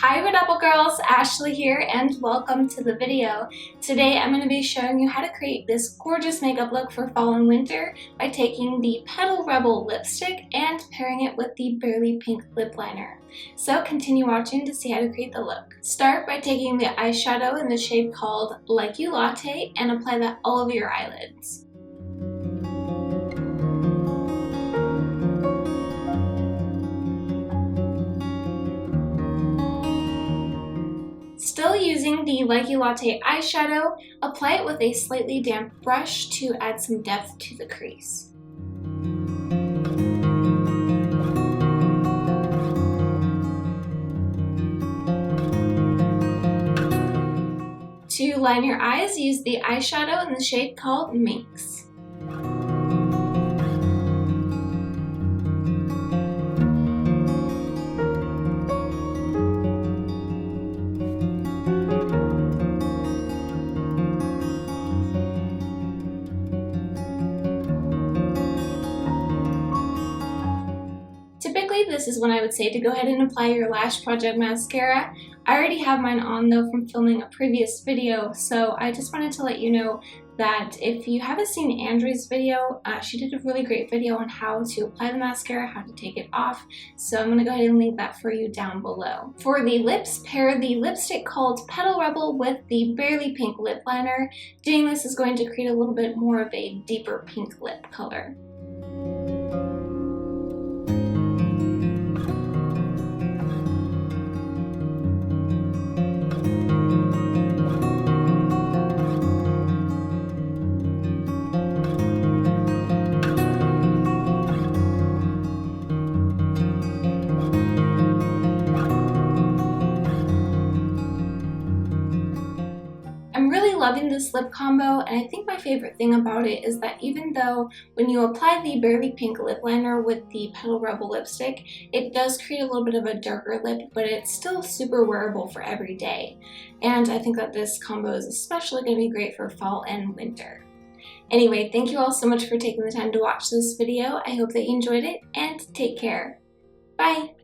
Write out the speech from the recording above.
Hi Red Apple Girls, Ashley here and welcome to the video. Today I'm going to be showing you how to create this gorgeous makeup look for fall and winter by taking the Petal Rebel lipstick and pairing it with the Barely Pink lip liner. So continue watching to see how to create the look. Start by taking the eyeshadow in the shade called U Latte and apply that all over your eyelids. Still using the U Latte eyeshadow, apply it with a slightly damp brush to add some depth to the crease. To line your eyes, use the eyeshadow in the shade called Minx. Typically, this is when I would say to go ahead and apply your Lash Project mascara. I already have mine on though from filming a previous video, so I just wanted to let you know that if you haven't seen Andrea's video, she did a really great video on how to apply the mascara, how to take it off, so I'm going to go ahead and link that for you down below. For the lips, pair the lipstick called Petal Rebel with the Barely Pink lip liner. Doing this is going to create a little bit more of a deeper pink lip color. I'm really loving this lip combo, and I think my favorite thing about it is that even though when you apply the Barely Pink lip liner with the Petal Rebel lipstick, it does create a little bit of a darker lip, but it's still super wearable for every day. And I think that this combo is especially going to be great for fall and winter. Anyway, thank you all so much for taking the time to watch this video. I hope that you enjoyed it, and take care. Bye!